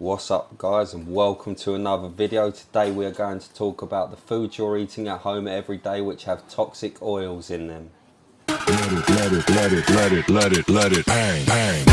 What's up guys, and welcome to another video. Today we are going to talk about the foods you're eating at home every day which have toxic oils in them. Let it bang, bang.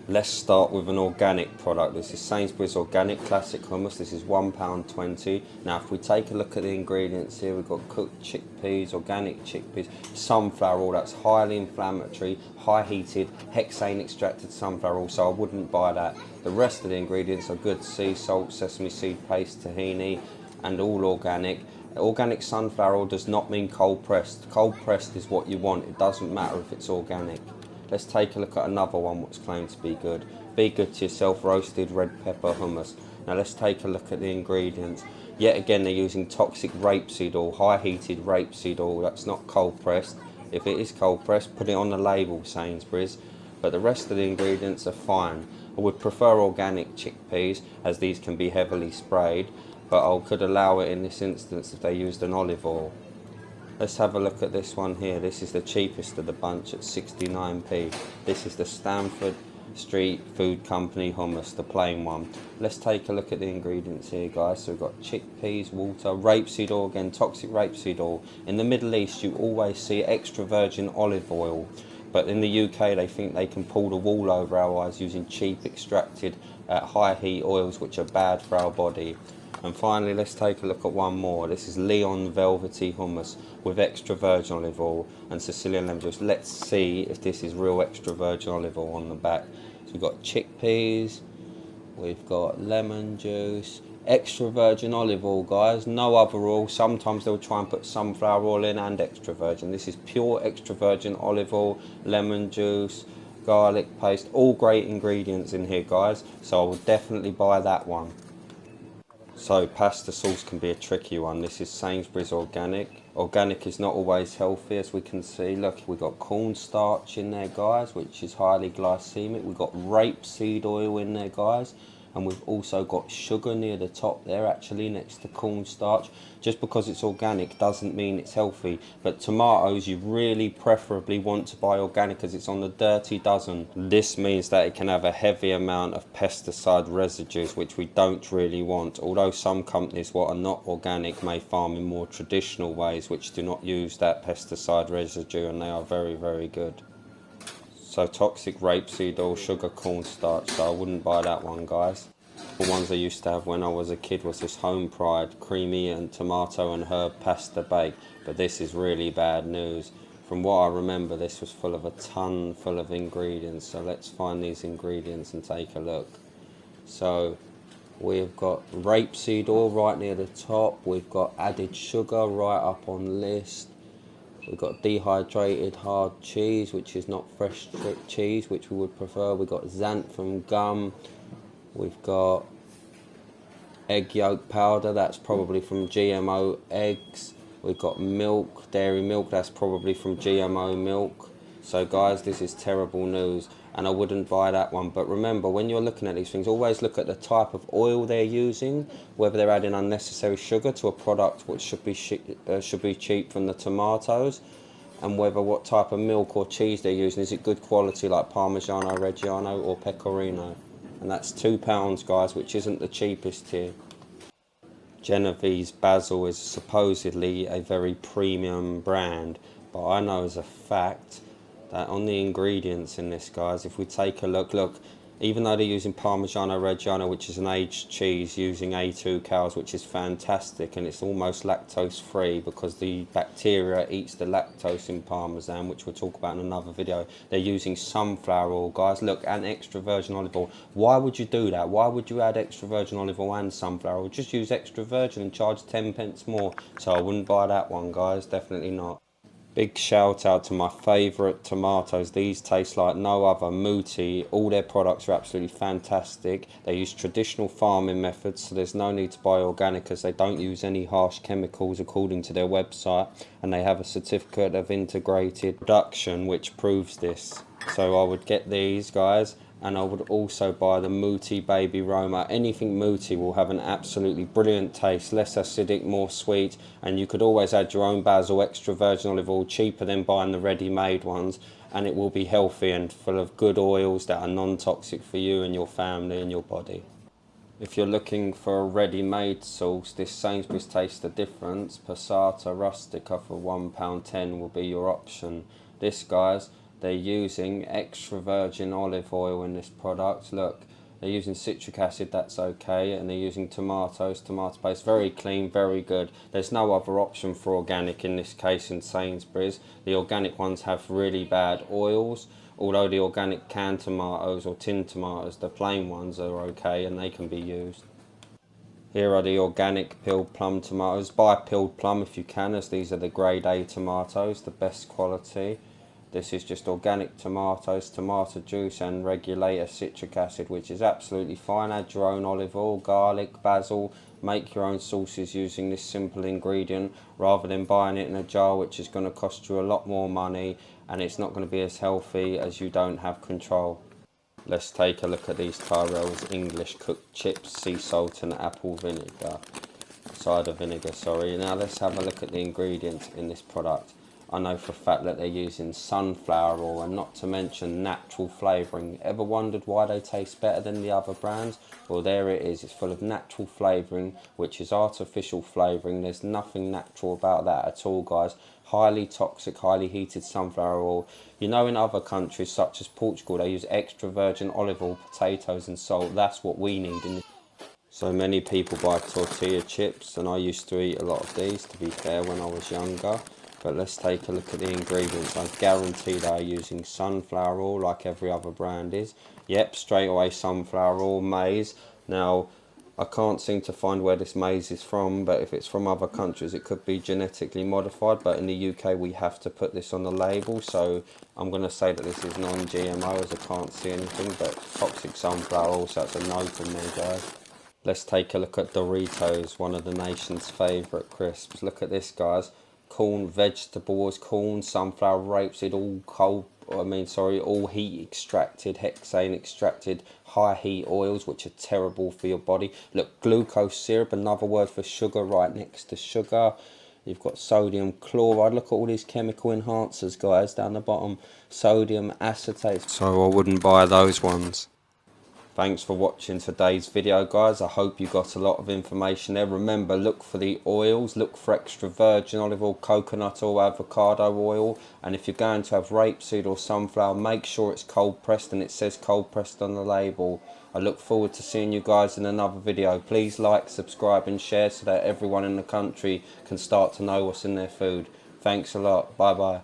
Let's start with an organic product. This is Sainsbury's Organic Classic Hummus. This is £1.20. Now if we take a look at the ingredients here, we've got cooked chickpeas, organic chickpeas, sunflower oil, that's highly inflammatory, high heated, hexane extracted sunflower oil, so I wouldn't buy that. The rest of the ingredients are good sea salt, sesame seed paste, tahini, and all organic. Organic sunflower oil does not mean cold pressed. Cold pressed is what you want. It doesn't matter if it's organic. Let's take a look at another one what's claimed to be good. Be good to yourself, roasted red pepper hummus. Now let's take a look at the ingredients. Yet again they're using toxic rapeseed oil, high heated rapeseed oil. That's not cold pressed. If it is cold pressed, put it on the label, Sainsbury's. But the rest of the ingredients are fine. I would prefer organic chickpeas as these can be heavily sprayed, but I could allow it in this instance if they used an olive oil. Let's have a look at this one here. This is the cheapest of the bunch at 69p. This is the Stamford Street Food Company hummus, the plain one. Let's take a look at the ingredients here, guys. So we've got chickpeas, water, rapeseed oil, again toxic rapeseed oil. In the Middle East you always see extra virgin olive oil, but in the UK they think they can pull the wool over our eyes using cheap extracted at high heat oils which are bad for our body. And finally, let's take a look at one more. This is Leon Velvety Hummus with extra virgin olive oil and Sicilian lemon juice. Let's see if this is real extra virgin olive oil on the back. So we've got chickpeas, we've got lemon juice, extra virgin olive oil, guys, no other oil. Sometimes they'll try and put sunflower oil in and extra virgin. This is pure extra virgin olive oil, lemon juice, garlic paste, all great ingredients in here, guys. So I would definitely buy that one. So pasta sauce can be a tricky one. This is Sainsbury's Organic. Organic is not always healthy, as we can see. Look, we've got cornstarch in there, guys, which is highly glycemic. We've got rapeseed oil in there, guys. And we've also got sugar near the top there, actually, next to cornstarch. Just because it's organic doesn't mean it's healthy. But tomatoes, you really preferably want to buy organic as it's on the dirty dozen. This means that it can have a heavy amount of pesticide residues, which we don't really want. Although some companies, what are not organic, may farm in more traditional ways, which do not use that pesticide residue, and they are very, very good. So toxic rapeseed oil, sugar, cornstarch, so I wouldn't buy that one, guys. The ones I used to have when I was a kid was this Home Pride creamy and tomato and herb pasta bake, but this is really bad news. From what I remember, this was full of a ton full of ingredients, so let's find these ingredients and take a look. So we've got rapeseed oil right near the top, we've got added sugar right up on the list. We've got dehydrated hard cheese, which is not fresh cheese, which we would prefer. We've got xanthan gum. We've got egg yolk powder, that's probably from GMO eggs. We've got milk, dairy milk, that's probably from GMO milk. So guys, this is terrible news, and I wouldn't buy that one. But remember, when you're looking at these things, always look at the type of oil they're using, whether they're adding unnecessary sugar to a product which should be cheap from the tomatoes, and whether what type of milk or cheese they're using. Is it good quality like Parmigiano Reggiano or Pecorino? And that's £2, guys, which isn't the cheapest here. Genovese basil is supposedly a very premium brand, but I know as a fact that on the ingredients in this, guys, if we take a look, even though they're using Parmigiano Reggiano, which is an aged cheese using A2 cows, which is fantastic, and it's almost lactose free because the bacteria eats the lactose in Parmesan, which we'll talk about in another video. They're using sunflower oil, guys, look, and extra virgin olive oil. Why would you do that? Why would you add extra virgin olive oil and sunflower oil? Just use extra virgin and charge 10 pence more. So I wouldn't buy that one, guys, definitely not. Big shout out to my favourite tomatoes. These taste like no other, Muti. All their products are absolutely fantastic. They use traditional farming methods, so there's no need to buy organic as they don't use any harsh chemicals according to their website, and they have a certificate of integrated production which proves this. So I would get these, guys, And I would also buy the Muti Baby Roma. Anything Muti will have an absolutely brilliant taste, less acidic, more sweet, and you could always add your own basil, extra virgin olive oil, cheaper than buying the ready-made ones, and it will be healthy and full of good oils that are non-toxic for you and your family and your body. If you're looking for a ready-made sauce, this Sainsbury's Taste the Difference Passata Rustica for £1.10 will be your option. This, guys, they're using extra virgin olive oil in this product. Look, they're using citric acid, that's okay, and they're using tomatoes, tomato paste, very clean, very good. There's no other option for organic in this case in Sainsbury's. The organic ones have really bad oils, although the organic canned tomatoes or tinned tomatoes, the plain ones, are okay and they can be used. Here are the organic peeled plum tomatoes. Buy peeled plum if you can, as these are the grade A tomatoes, the best quality. This is just organic tomatoes, tomato juice and regulator citric acid, which is absolutely fine. Add your own olive oil, garlic, basil. Make your own sauces using this simple ingredient rather than buying it in a jar, which is going to cost you a lot more money and it's not going to be as healthy as you don't have control. Let's take a look at these Tyrell's English cooked chips, sea salt and apple vinegar. Cider vinegar, sorry. Now let's have a look at the ingredients in this product. I know for a fact that they're using sunflower oil and not to mention natural flavouring. Ever wondered why they taste better than the other brands? Well, there it is. It's full of natural flavouring, which is artificial flavouring. There's nothing natural about that at all, guys. Highly toxic, highly heated sunflower oil. You know, in other countries such as Portugal, they use extra virgin olive oil, potatoes and salt. That's what we need in this. So many people buy tortilla chips, and I used to eat a lot of these, to be fair, when I was younger. But let's take a look at the ingredients. I guarantee they are using sunflower oil like every other brand is. Yep, straight away sunflower oil, maize. Now, I can't seem to find where this maize is from, but if it's from other countries it could be genetically modified, but in the UK we have to put this on the label, so I'm going to say that this is non-GMO as I can't see anything, but toxic sunflower oil, so that's a no from me, guys. Let's take a look at Doritos, one of the nation's favourite crisps. Look at this, guys. Corn, vegetables, corn, sunflower, rapeseed, all heat extracted, hexane extracted, high heat oils, which are terrible for your body. Look, glucose syrup, another word for sugar, right next to sugar. You've got sodium chloride. Look at all these chemical enhancers, guys, down the bottom. Sodium acetate. So I wouldn't buy those ones. Thanks for watching today's video, guys. I hope you got a lot of information there. Remember, look for the oils, look for extra virgin olive oil, coconut oil, avocado oil, and if you're going to have rapeseed or sunflower, make sure it's cold pressed and it says cold pressed on the label. I look forward to seeing you guys in another video. Please like, subscribe and share so that everyone in the country can start to know what's in their food. Thanks a lot. Bye bye.